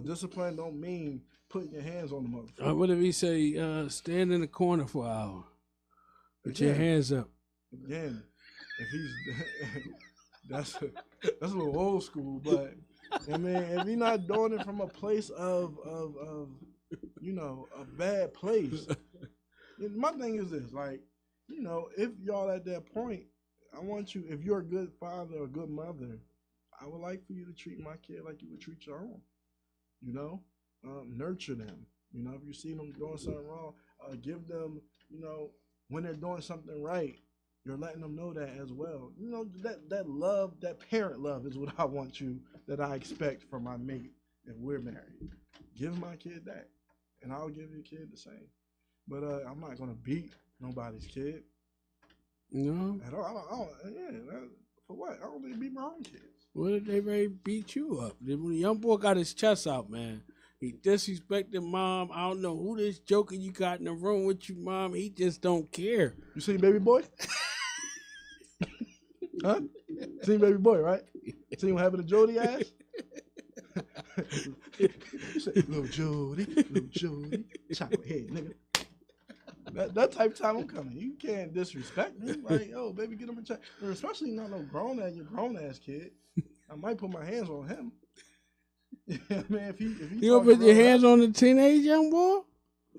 Discipline don't mean putting your hands on the motherfucker. What if he say, stand in the corner for an hour? Put your hands up. Again, if he's that's a little old school, but I mean, if he's not doing it from a place of a bad place. My thing is this, like, if y'all at that point, I want you, if you're a good father or a good mother, I would like for you to treat my kid like you would treat your own. Nurture them. If you see them doing something wrong, give them, when they're doing something right, you're letting them know that as well. That love, that parent love is what I want that I expect from my mate if we're married. Give my kid that, and I'll give your kid the same. But I'm not going to beat nobody's kid. No. At all. For what? I don't even beat my own kids. What if they ready to beat you up? When the young boy got his chest out, man. He disrespected mom. I don't know who this joker you got in the room with you, mom. He just don't care. You seen Baby Boy? Huh? Seen Baby Boy, right? Seen what happened to Jody ass? You say, little Jody, chocolate head, nigga. That type of time I'm coming. You can't disrespect me. Like, yo, baby, get him a check. Especially not no your grown ass kid. I might put my hands on him. Yeah, man, if he you gonna put your hands on the teenage young boy?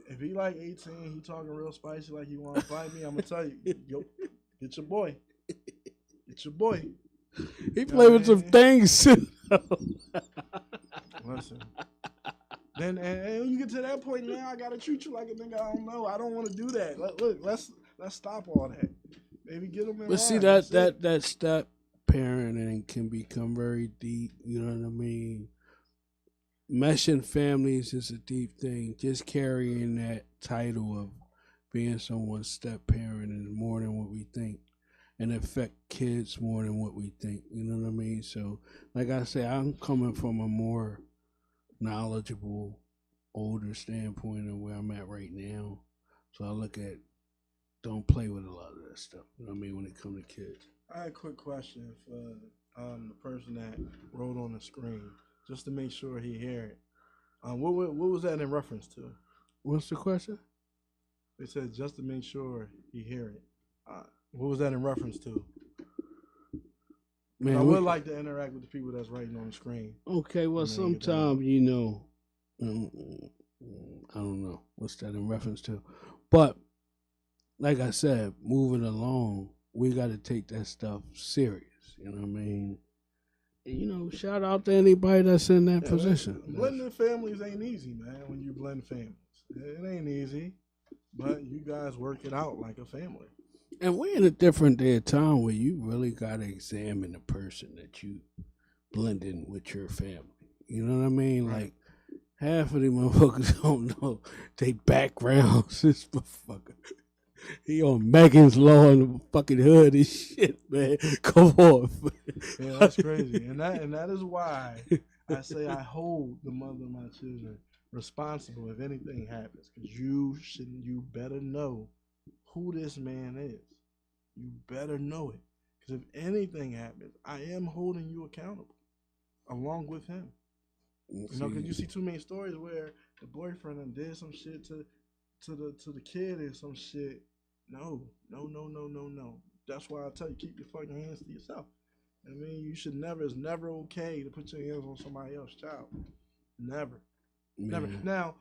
If he like 18, he talking real spicy like he want to fight me, I'm gonna tell you, yo, get your boy. Get your boy. He play with some things too. Listen. Then and when you get to that point now, I gotta treat you like a nigga. I don't know. I don't want to do that. Look, let's stop all that. Maybe get them in. But see that step parenting can become very deep. You know what I mean? Meshing families is a deep thing. Just carrying that title of being someone's step parent is more than what we think, and affect kids more than what we think. You know what I mean? So, like I say, I'm coming from a more knowledgeable, older standpoint of where I'm at right now. So I look at, don't play with a lot of that stuff. You know what I mean? When it comes to kids. I had a quick question for the person that wrote on the screen, just to make sure he hear it. What was that in reference to? What's the question? They said just to make sure he hear it. What was that in reference to? Man, I would like to interact with the people that's writing on the screen. Okay, well, sometimes, I don't know what's that in reference to. But, like I said, moving along, we got to take that stuff serious. You know what I mean? And, shout out to anybody that's in that position. Blending families ain't easy, man, when you blend families. It ain't easy, but you guys work it out like a family. And we're in a different day of time where you really got to examine the person that you blend in with your family. You know what I mean? Right. Like, half of these motherfuckers don't know they backgrounds. This motherfucker, he on Megan's Law in the fucking hood and shit, man. Come on. Yeah, that's crazy. And that is why I say I hold the mother of my children responsible if anything happens. Because you better know who this man is. You better know it. Because if anything happens, I am holding you accountable along with him. Because you see too many stories where the boyfriend did some shit to the kid and some shit. No. that's why I tell you, keep your fucking hands to yourself. I mean, you should never. It's never okay to put your hands on somebody else's child. Never, never. Now,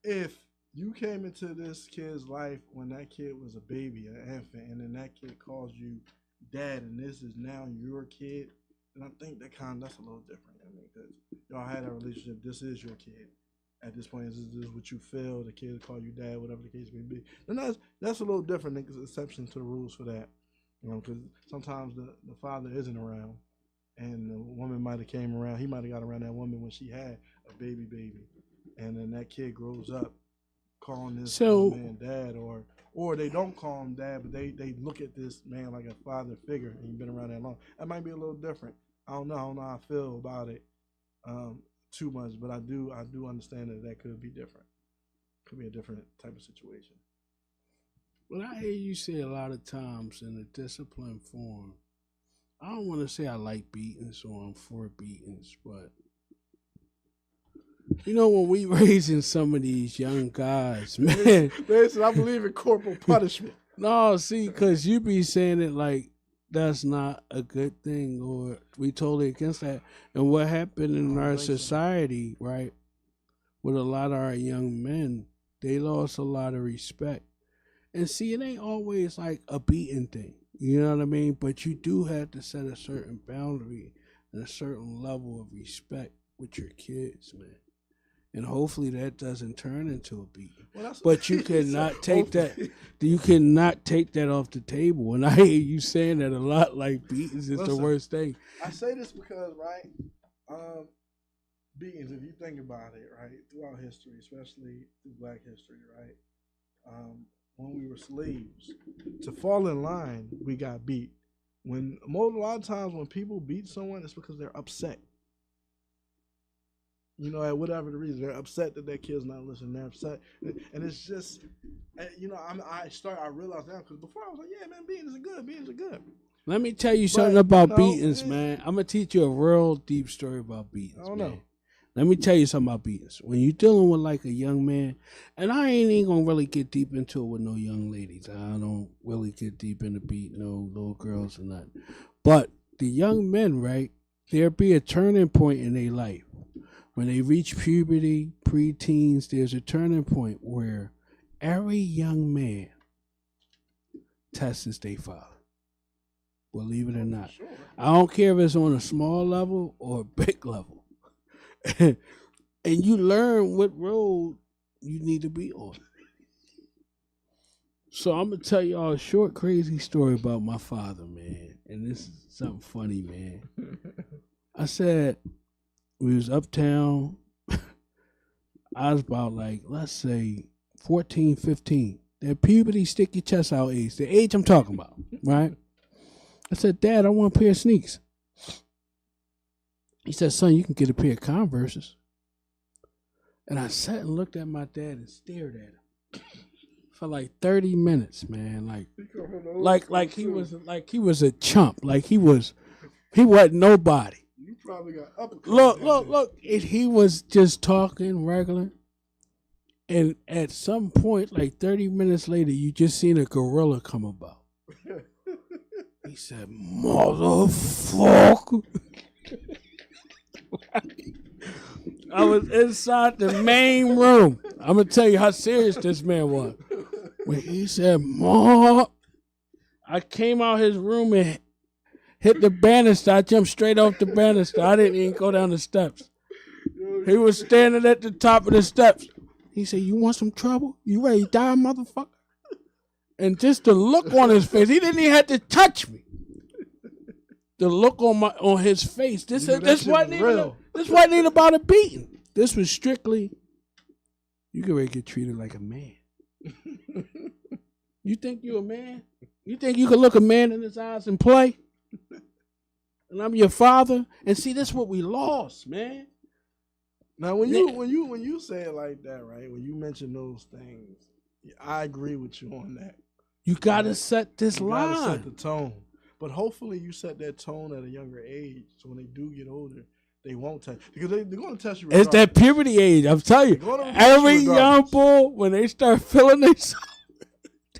if you came into this kid's life when that kid was a baby, an infant, and then that kid calls you dad, and this is now your kid, and I think that's a little different. I mean, because y'all had a relationship. This is your kid. At this point, this is what you feel. The kid call you dad, whatever the case may be. And that's a little different. There's exceptions to the rules for that. You know, because sometimes the father isn't around, and the woman might have came around. He might have got around that woman when she had a baby, and then that kid grows up calling this man dad, or they don't call him dad, but they look at this man like a father figure, and you've been around that long. That might be a little different. I don't know how I feel about it too much, but I do understand that could be different. Could be a different type of situation. But I hear you say a lot of times in a disciplined form, I don't want to say I like beatings or I'm for beatings, but you know, when we raising some of these young guys, man. Listen, I believe in corporal punishment. No, see, because you be saying it like that's not a good thing, or we totally against that. And what happened in our society, right, with a lot of our young men, they lost a lot of respect. And see, it ain't always like a beating thing, you know what I mean? But you do have to set a certain boundary and a certain level of respect with your kids, man. And hopefully that doesn't turn into a beating. But you cannot take that. You cannot take that off the table. And I hear you saying that a lot. Like beatings is the worst thing. I say this because, right, beatings. If you think about it, right, throughout history, especially through Black history, right, when we were slaves, to fall in line, we got beat. A lot of times when people beat someone, it's because they're upset. You know, at whatever the reason, they're upset that their kid's not listening. They're upset, and it's just, you know, I realized now, because before I was like, yeah, man, beatings are good. Let me tell you something about beatings, man. I'm gonna teach you a real deep story about beatings. I don't know. Let me tell you something about beatings. When you're dealing with like a young man, and I ain't even gonna really get deep into it with no young ladies. I don't really get deep into beating no little girls or nothing. But the young men, right, there'll be a turning point in their life. When they reach puberty, preteens, there's a turning point where every young man tests their father. Believe it or not. Sure. I don't care if it's on a small level or a big level. And you learn what road you need to be on. So I'm going to tell y'all a short, crazy story about my father, man. And this is something funny, man. I said, we was uptown. I was about like, let's say 14, 15. That puberty, stick your chest out age. The age I'm talking about, right? I said, Dad, I want a pair of sneakers. He said, son, you can get a pair of Converses. And I sat and looked at my dad and stared at him for like 30 minutes, man. Like he was a chump. Like he wasn't nobody. You probably got uppercut. Look. And he was just talking regular. And at some point, like 30 minutes later, you just seen a gorilla come about. He said, motherfucker. I was inside the main room. I'm going to tell you how serious this man was. When he said, Mom, I came out his room and hit the banister. I jumped straight off the banister. I didn't even go down the steps. He was standing at the top of the steps. He said, you want some trouble? You ready to die, motherfucker? And just the look on his face, he didn't even have to touch me. The look on his face. This wasn't even about a beating. This was strictly, you can really get treated like a man. You think you a man? You think you can look a man in his eyes and play? And I'm your father? And see, this is what we lost, man. Now, when you say it like that, right? When you mention those things, I agree with you on that. You gotta set this line. You gotta set the tone. But hopefully you set that tone at a younger age, so when they do get older, they won't test because they're going to test you. It's that puberty age. I'm telling you, every young bull when they start feeling themselves,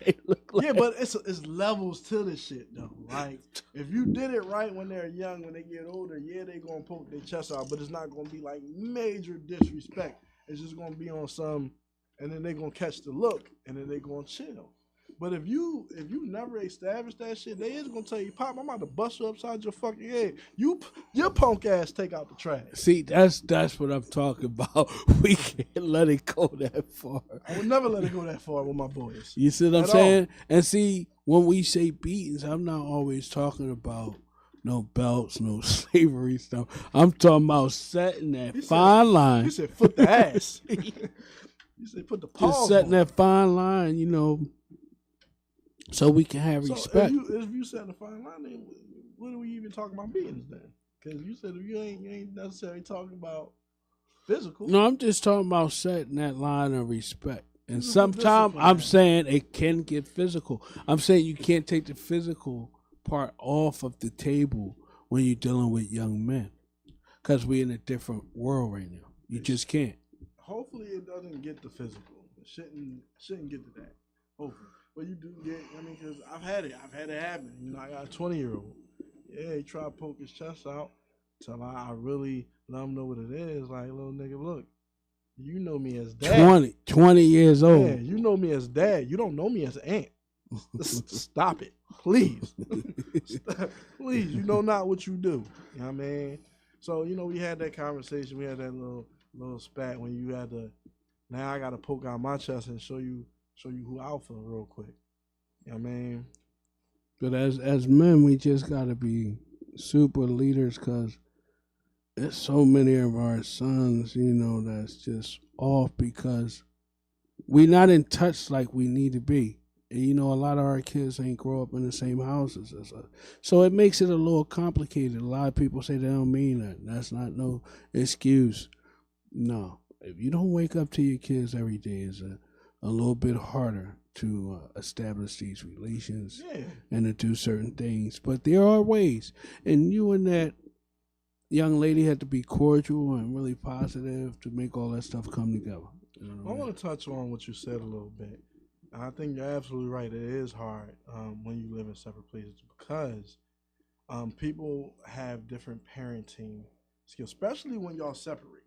they look like. Yeah, but it's levels to this shit though. Like if you did it right when they're young, when they get older, yeah, they gonna poke their chest out, but it's not gonna be like major disrespect. It's just gonna be on some, and then they gonna catch the look, and then they gonna chill. But if you never establish that shit, they is gonna tell you, Pop, I'm about to bust you upside your fucking head. Your punk ass take out the trash. See, that's what I'm talking about. We can't let it go that far. I would never let it go that far with my boys. You see what I'm saying? And see, when we say beatings, I'm not always talking about no belts, no slavery stuff. I'm talking about setting that fine line. You said foot the ass. You said put the paws just setting on. that fine line, you know, so we can have respect. If you set the fine line, then what are we even talking about beatings then? Because you said you ain't necessarily talking about physical. No, I'm just talking about setting that line of respect. And sometimes I'm saying it can get physical. I'm saying you can't take the physical part off of the table when you're dealing with young men, because we're in a different world right now. You just can't. Hopefully, it doesn't get the physical. It shouldn't get to that. Hopefully, but you do get. I mean, because I've had it happen. You know, I got a 20-year-old. Yeah, he tried to poke his chest out till I really let him know what it is. Like, little nigga, look, you know me as dad. 20 years old. Yeah, you know me as dad. You don't know me as aunt. Stop it, please. Please, you know not what you do. You know what I mean? So, you know, we had that conversation. We had that little spat when you had to, now I got to poke out my chest and show you who alpha real quick. You know what I mean? But as men, we just got to be super leaders, because there's so many of our sons, you know, that's just off because we're not in touch like we need to be. And, you know, a lot of our kids ain't grow up in the same houses as us. So it makes it a little complicated. A lot of people say they don't mean that. That's not no excuse. No. If you don't wake up to your kids every day, it's a little bit harder to establish these relations and to do certain things. But there are ways. And you and that young lady had to be cordial and really positive to make all that stuff come together. You know what I mean? Want to touch on what you said a little bit. I think you're absolutely right. It is hard when you live in separate places because people have different parenting skills, especially when y'all separate.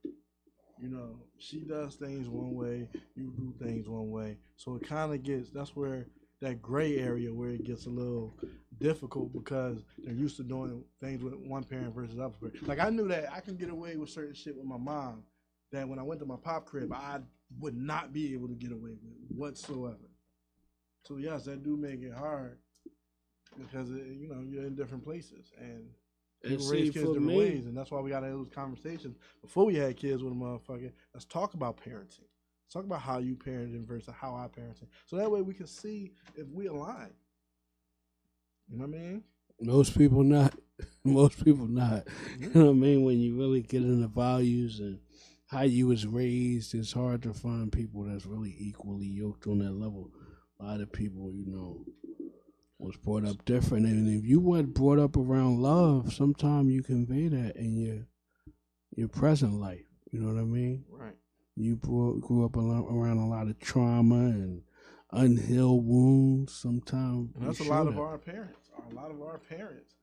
You know, she does things one way, you do things one way. So it kind of gets, that's where that gray area where it gets a little difficult because they're used to doing things with one parent versus other parent. Like I knew that I can get away with certain shit with my mom that when I went to my pop crib, I would not be able to get away with whatsoever. So yes, that do make it hard because you know you're in different places and people raise kids different ways, and that's why we got to have those conversations before we had kids with a motherfucker. Let's talk about parenting. Let's talk about how you parenting versus how I parenting, so that way we can see if we align. You know what I mean? Most people not. Most people not. You know what I mean? When you really get into values and how you was raised, it's hard to find people that's really equally yoked on that level. A lot of people, you know, was brought up different. And if you weren't brought up around love, sometimes you convey that in your present life. You know what I mean? Right. You grew up around a lot of trauma and unhealed wounds sometimes. And that's a lot of our parents. A lot of our parents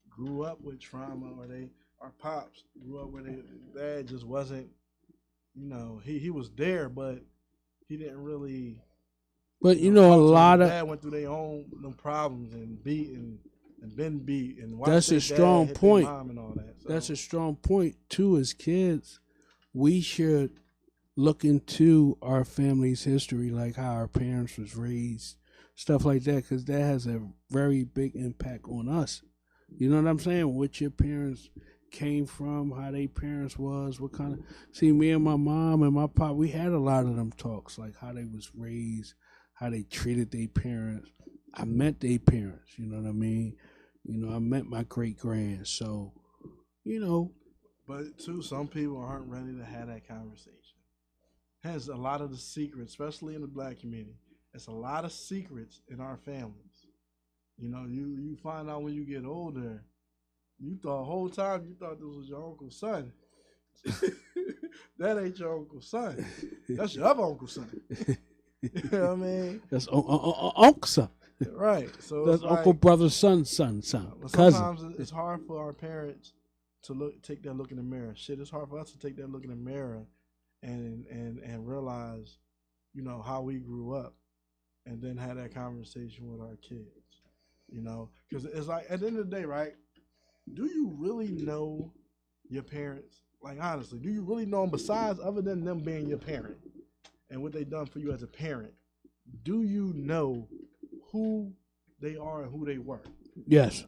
grew up with trauma, or our pops grew up where their dad just wasn't, you know, he was there, but he didn't really. But you know, a lot of dad went through their own problems and beat and been beat and that's a strong point. Mom and all that. So. That's a strong point too. As kids, we should look into our family's history, like how our parents was raised, stuff like that, because that has a very big impact on us. You know what I'm saying? What your parents came from, how they parents was, what kind of. See, me and my mom and my pop, we had a lot of them talks, like how they was raised, how they treated their parents. I met their parents, you know what I mean? You know, I met my great-grand, so, you know. But, too, some people aren't ready to have that conversation. Hence, a lot of the secrets, especially in the black community, it's a lot of secrets in our families. You know, you find out when you get older, you thought the whole time you thought this was your uncle's son. That ain't your uncle's son. That's your other uncle's son. You know what I mean? That's uncle. Right. So that's it's uncle, like, brother, son, but cousin. sometimes it's hard for our parents to take that look in the mirror. Shit, it's hard for us to take that look in the mirror and realize, you know, how we grew up, and then have that conversation with our kids. You know, because it's like at the end of the day, right? Do you really know your parents? Like honestly, do you really know them besides other than them being your parent and what they done for you as a parent? Do you know who they are and who they were? Yes.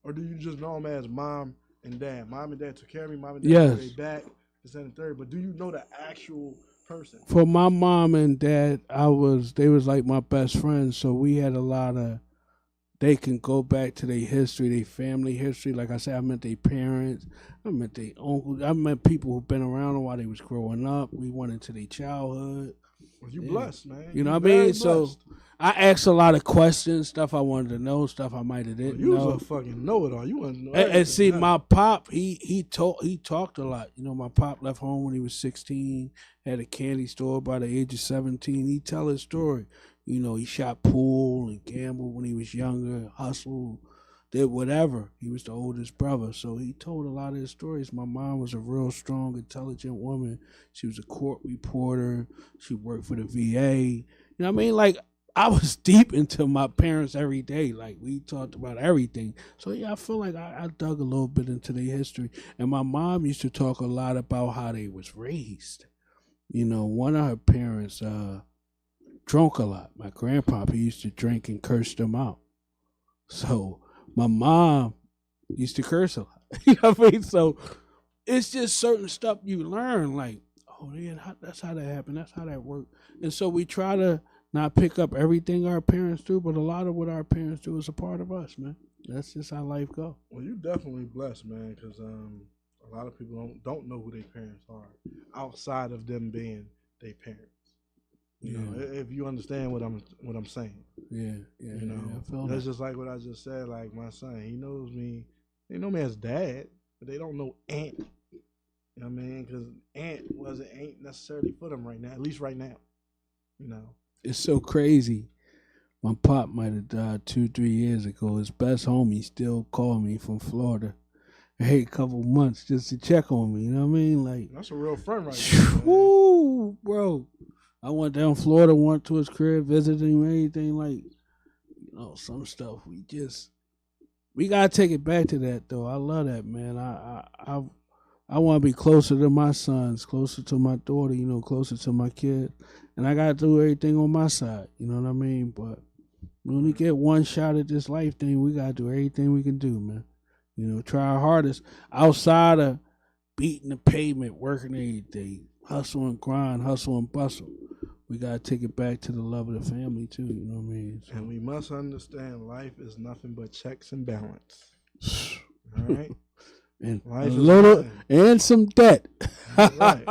Or do you just know them as mom and dad? Mom and dad took care of me. Mom and dad yes. took me back. This and the third. But do you know the actual person? For my mom and dad, they was like my best friends. So we had a lot of. They can go back to their history, their family history. Like I said, I met their parents. I met their uncles. I met people who've been around while they was growing up. We went into their childhood. Well, you blessed, man. You know what I mean? Blessed. So I asked a lot of questions, stuff I wanted to know, stuff I might have didn't know. You was a fucking know-it-all. You want to know and see, my pop, he talked a lot. You know, my pop left home when he was 16, had a candy store by the age of 17. He tell his story. You know, he shot pool and gambled when he was younger, hustled, did whatever. He was the oldest brother, so he told a lot of his stories. My mom was a real strong, intelligent woman. She was a court reporter. She worked for the VA. You know what I mean? Like, I was deep into my parents every day. Like, we talked about everything. So, yeah, I feel like I dug a little bit into their history. And my mom used to talk a lot about how they was raised. You know, one of her parents, drunk a lot. My grandpa, he used to drink and curse them out. So my mom used to curse a lot. You know what I mean? So it's just certain stuff you learn, like, oh yeah, that's how that happened. That's how that worked. And so we try to not pick up everything our parents do, but a lot of what our parents do is a part of us, man. That's just how life goes. Well, you definitely blessed, man, because a lot of people don't know who their parents are outside of them being their parents. You know, if you understand what I'm saying. Yeah. You know, I feel that's just like what I just said. Like my son, he knows me. They know me as dad, but they don't know Aunt. You know what I mean? Because Aunt ain't necessarily for them right now. At least right now. You know, it's so crazy. My pop might have died 2-3 years ago. His best homie still called me from Florida. Hey, a couple months just to check on me. You know what I mean? Like, that's a real friend right there. Woo, bro. I went down Florida, went to his crib, visited him, anything like, you know, some stuff. We gotta take it back to that though. I love that, man. I want to be closer to my sons, closer to my daughter, you know, closer to my kid, and I gotta do everything on my side. You know what I mean? But we only get one shot at this life thing. We gotta do everything we can do, man. You know, try our hardest outside of beating the pavement, working every day, hustle and grind, hustle and bustle. We gotta take it back to the love of the family too. You know what I mean? So. And we must understand life is nothing but checks and balance. All right, and life a little and some debt. Right,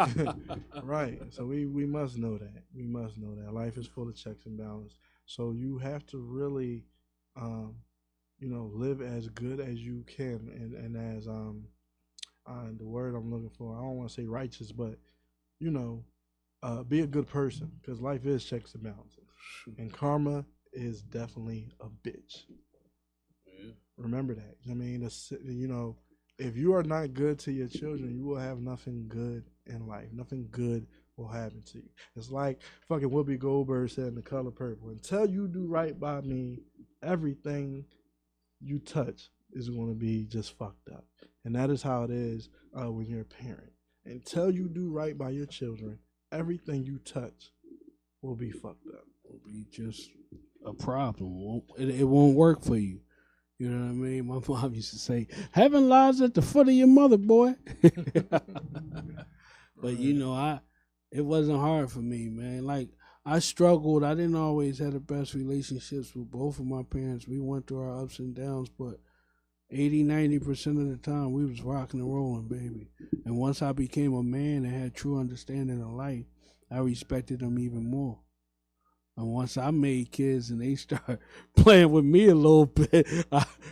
right. So we must know that. We must know that life is full of checks and balance. So you have to really, you know, live as good as you can, and as the word I'm looking for. I don't want to say righteous, but you know. Be a good person, because life is checks and balances, and karma is definitely a bitch. Yeah. Remember that. I mean, you know, if you are not good to your children, you will have nothing good in life. Nothing good will happen to you. It's like fucking Whoopi Goldberg said in The Color Purple: "Until you do right by me, everything you touch is going to be just fucked up." And that is how it is when you're a parent. Until you do right by your children, everything you touch will be fucked up. Will be just a problem. It won't work for you. You know what I mean? My mom used to say, "Heaven lies at the foot of your mother, boy." But you know, it wasn't hard for me, man. Like, I struggled. I didn't always have the best relationships with both of my parents. We went through our ups and downs, but 80-90% of the time we was rocking and rolling, baby. And once I became a man and had true understanding of life, I respected them even more. And once I made kids and they start playing with me a little bit,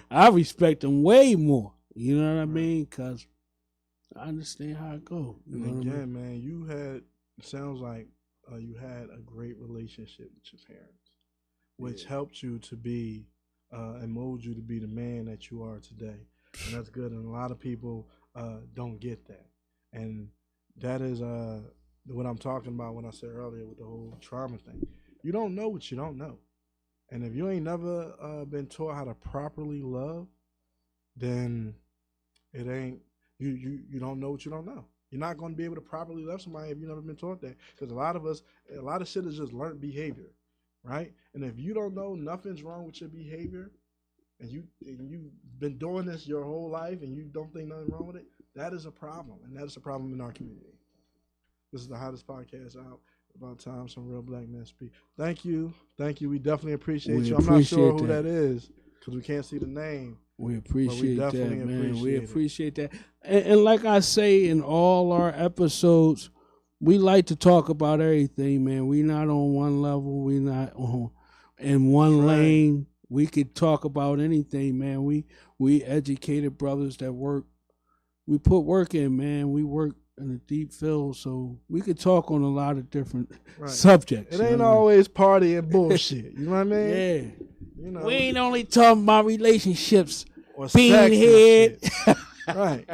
I respect them way more. You know what I mean? Because I understand how it goes. And again, man, you had, it sounds like you had a great relationship with your parents, which helped you to be and mold you to be the man that you are today. And that's good. And a lot of people don't get that. And that is what I'm talking about when I said earlier with the whole trauma thing. You don't know what you don't know. And if you ain't never been taught how to properly love, then it ain't you don't know what you don't know. You're not going to be able to properly love somebody if you've never been taught that. Because a lot of shit is just learned behavior, right? And if you don't know nothing's wrong with your behavior, and you've been doing this your whole life and you don't think nothing wrong with it, that is a problem, and that is a problem in our community. This is the hottest podcast out. About time some real black men speak. Thank you. We definitely appreciate you. I'm not sure who that is because we can't see the name. We appreciate that, man. We appreciate that. And like I say in all our episodes, we like to talk about everything, man. We not on one level. We not on in one lane. We could talk about anything, man. We educated brothers that work. We put work in, man. We work in a deep field, so we could talk on a lot of different subjects. It ain't always party and bullshit. You know what I mean? Yeah. You know, we ain't only talking about relationships or beanhead. Right.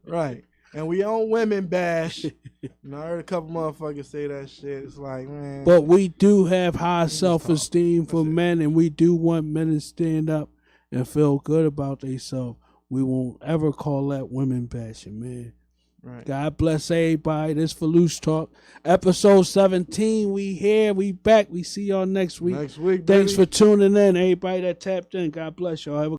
Right. And we own women bash. I heard a couple motherfuckers say that shit. It's like, man. But we do have high self-esteem for men, and we do want men to stand up and feel good about themselves. We won't ever call that women bashing, man. Right. God bless everybody. This Filoosh Talk. Episode 17. We here. We back. We see y'all next week. Next week, Thanks baby. for tuning in. Everybody that tapped in. God bless y'all. Have a